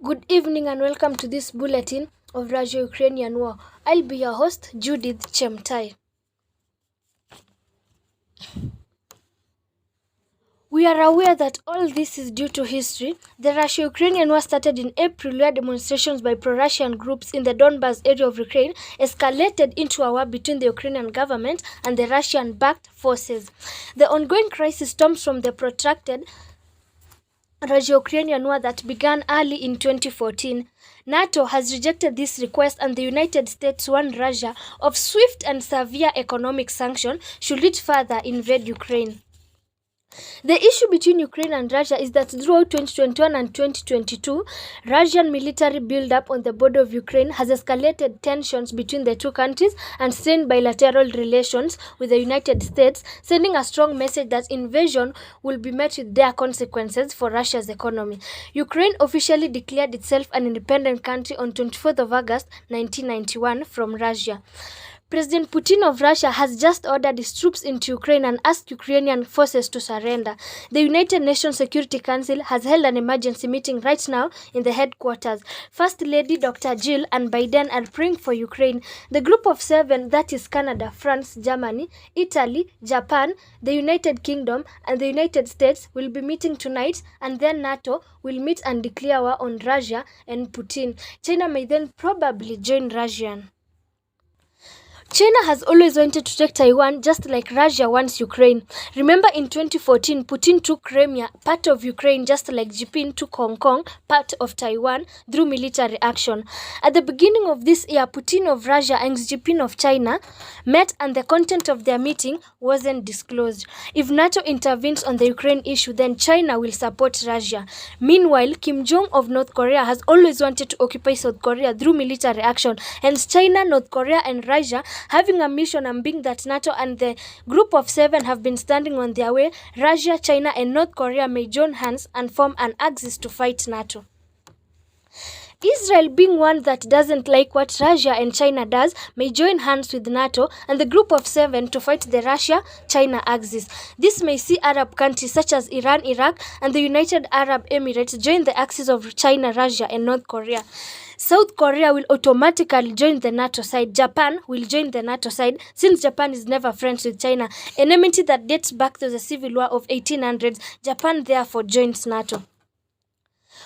Good evening and welcome to this bulletin of Russia-Ukrainian war. I'll be your host, Judith Chemtai. We are aware that all this is due to history. The Russia-Ukrainian war started in April, where demonstrations by pro-Russian groups in the Donbas area of Ukraine escalated into a war between the Ukrainian government and the Russian-backed forces. The ongoing crisis stems from the protracted Russia-Ukrainian war that began early in 2014. NATO has rejected this request, and the United States warned Russia of swift and severe economic sanctions should it further invade Ukraine. The issue between Ukraine and Russia is that throughout 2021 and 2022, Russian military buildup on the border of Ukraine has escalated tensions between the two countries and strained bilateral relations with the United States, sending a strong message that invasion will be met with dire consequences for Russia's economy. Ukraine officially declared itself an independent country on 24th of August 1991 from Russia. President Putin of Russia has just ordered his troops into Ukraine and asked Ukrainian forces to surrender. The United Nations Security Council has held an emergency meeting right now in the headquarters. First Lady Dr. Jill and Biden are praying for Ukraine. The group of seven, that is Canada, France, Germany, Italy, Japan, the United Kingdom, and the United States, will be meeting tonight, and then NATO will meet and declare war on Russia and Putin. China may then probably join Russia. China has always wanted to take Taiwan, just like Russia wants Ukraine. Remember, in 2014, Putin took Crimea, part of Ukraine, just like Xi Jinping took Hong Kong, part of Taiwan, through military action. At the beginning of this year, Putin of Russia and Xi Jinping of China met, and the content of their meeting wasn't disclosed. If NATO intervenes on the Ukraine issue, then China will support Russia. Meanwhile, Kim Jong of North Korea has always wanted to occupy South Korea through military action. Hence, China, North Korea, and Russia having a mission, and being that NATO and the group of seven have been standing on their way, Russia, China, and North Korea may join hands and form an axis to fight NATO. Israel, being one that doesn't like what Russia and China does, may join hands with NATO and the group of seven to fight the Russia-China axis. This may see Arab countries such as Iran, Iraq, and the United Arab Emirates join the axis of China, Russia, and North Korea. South Korea will automatically join the NATO side. Japan will join the NATO side, since Japan is never friends with China. Enmity that dates back to the civil war of 1800s. Japan therefore joins NATO.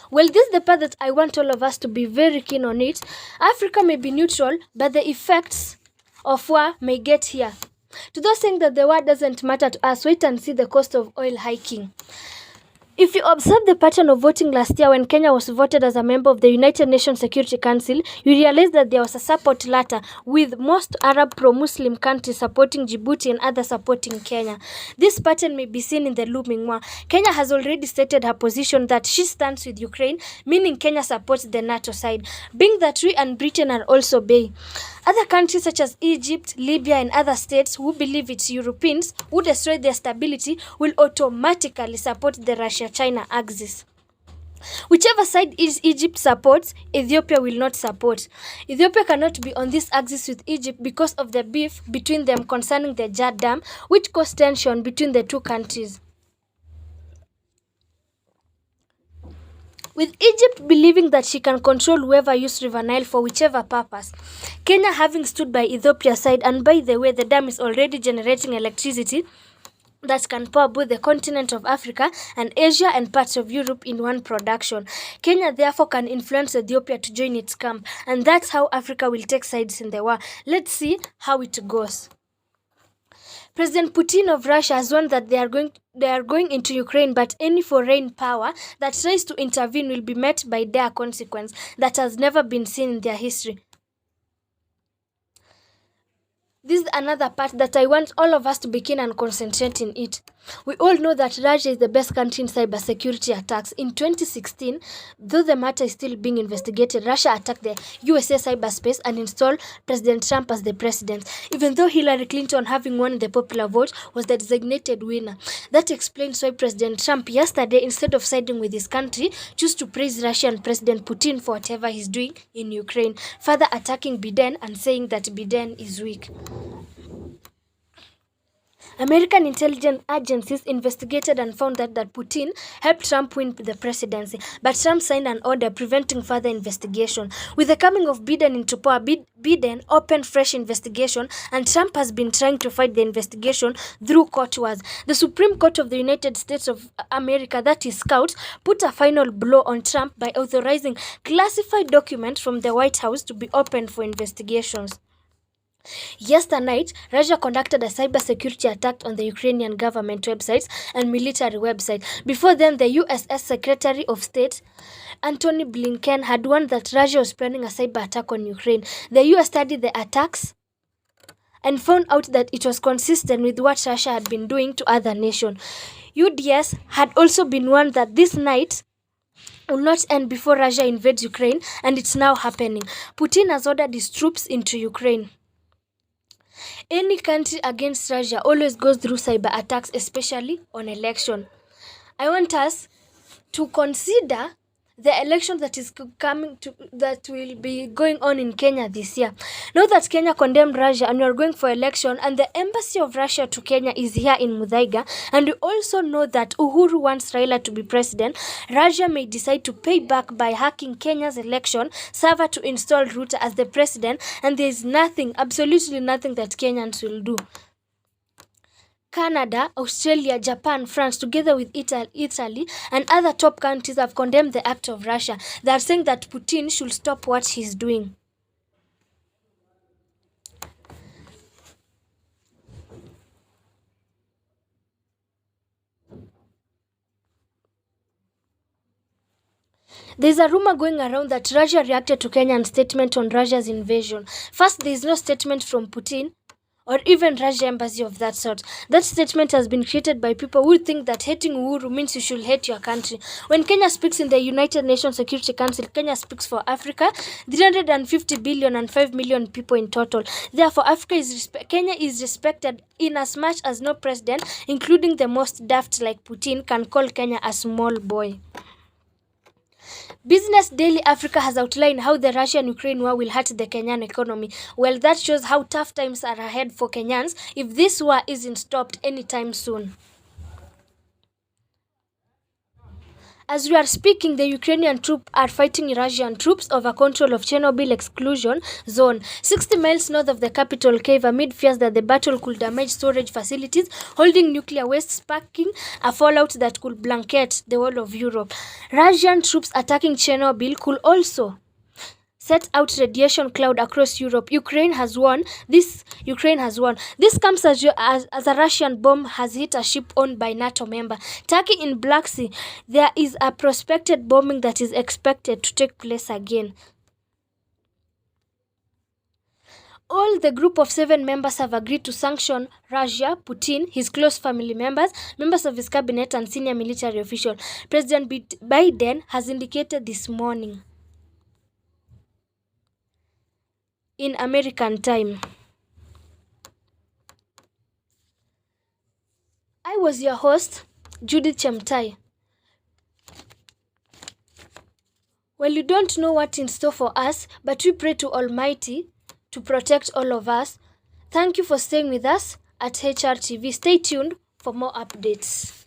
Well, this is the part that I want all of us to be very keen on it. Africa may be neutral, but the effects of war may get here. To those saying that the war doesn't matter to us, wait and see the cost of oil hiking. If you observe the pattern of voting last year when Kenya was voted as a member of the United Nations Security Council, you realize that there was a support latter, with most Arab pro-Muslim countries supporting Djibouti and others supporting Kenya. This pattern may be seen in the looming war. Kenya has already stated her position that she stands with Ukraine, meaning Kenya supports the NATO side, being that we and Britain are also bay. Other countries such as Egypt, Libya, and other states who believe it's Europeans who destroy their stability will automatically support the Russia-China axis. Whichever side Egypt supports, Ethiopia will not support. Ethiopia cannot be on this axis with Egypt because of the beef between them concerning the Jad Dam, which caused tension between the two countries. With Egypt believing that she can control whoever used River Nile for whichever purpose, Kenya having stood by Ethiopia's side, and by the way, the dam is already generating electricity that can power both the continent of Africa and Asia and parts of Europe in one production. Kenya therefore can influence Ethiopia to join its camp, and that's how Africa will take sides in the war. Let's see how it goes. President Putin of Russia has warned that they are going into Ukraine, but any foreign power that tries to intervene will be met by dire consequence that has never been seen in their history. This is another part that I want all of us to be keen and concentrate in it. We all know that Russia is the best country in cybersecurity attacks. In 2016, though the matter is still being investigated, Russia attacked the USA cyberspace and installed President Trump as the president, even though Hillary Clinton, having won the popular vote, was the designated winner. That explains why President Trump yesterday, instead of siding with his country, chose to praise Russian President Putin for whatever he's doing in Ukraine, further attacking Biden and saying that Biden is weak. American intelligence agencies investigated and found that Putin helped Trump win the presidency, but Trump signed an order preventing further investigation. With the coming of Biden into power, Biden opened fresh investigation, and Trump has been trying to fight the investigation through court wars. The Supreme Court of the United States of America, that is SCOUT, put a final blow on Trump by authorizing classified documents from the White House to be opened for investigations. Yesterday night, Russia conducted a cybersecurity attack on the Ukrainian government websites and military websites. Before then, the USS Secretary of State Antony Blinken had warned that Russia was planning a cyber attack on Ukraine. The US studied the attacks and found out that it was consistent with what Russia had been doing to other nations. UDS had also been warned that this night will not end before Russia invades Ukraine, and it's now happening. Putin has ordered his troops into Ukraine. Any country against Russia always goes through cyber attacks, especially on election. I want us to consider the election that is that will be going on in Kenya this year. Know that Kenya condemned Russia and we are going for election, and the embassy of Russia to Kenya is here in Muthaiga, and we also know that Uhuru wants Raila to be president. Russia may decide to pay back by hacking Kenya's election server to install Ruto as the president, and there is nothing, absolutely nothing that Kenyans will do. Canada, Australia, Japan, France, together with Italy and other top countries have condemned the act of Russia. They are saying that Putin should stop what he's doing. There's a rumor going around that Russia reacted to Kenyan statement on Russia's invasion. First, there is no statement from Putin or even Russia embassy of that sort. That statement has been created by people who think that hating Uhuru means you should hate your country. When Kenya speaks in the United Nations Security Council, Kenya speaks for Africa, 350 billion and 5 million people in total. Therefore, Kenya is respected in as much as no president, including the most daft like Putin, can call Kenya a small boy. Business Daily Africa has outlined how the Russian-Ukraine war will hurt the Kenyan economy. Well, that shows how tough times are ahead for Kenyans if this war isn't stopped anytime soon. As we are speaking, the Ukrainian troops are fighting Russian troops over control of Chernobyl exclusion zone, 60 miles north of the capital Kyiv, amid fears that the battle could damage storage facilities holding nuclear waste, sparking a fallout that could blanket the whole of Europe. Russian troops attacking Chernobyl could also set out radiation cloud across Europe. Ukraine has won. This comes as a Russian bomb has hit a ship owned by NATO member. Turkey in Black Sea. There is a prospected bombing that is expected to take place again. All the group of 7 members have agreed to sanction Russia, Putin, his close family members, members of his cabinet, and senior military officials. President Biden has indicated this morning in American time. I was your host, Judith Chemtai. Well, you don't know what's in store for us, but we pray to Almighty to protect all of us. Thank you for staying with us at HRTV. Stay tuned for more updates.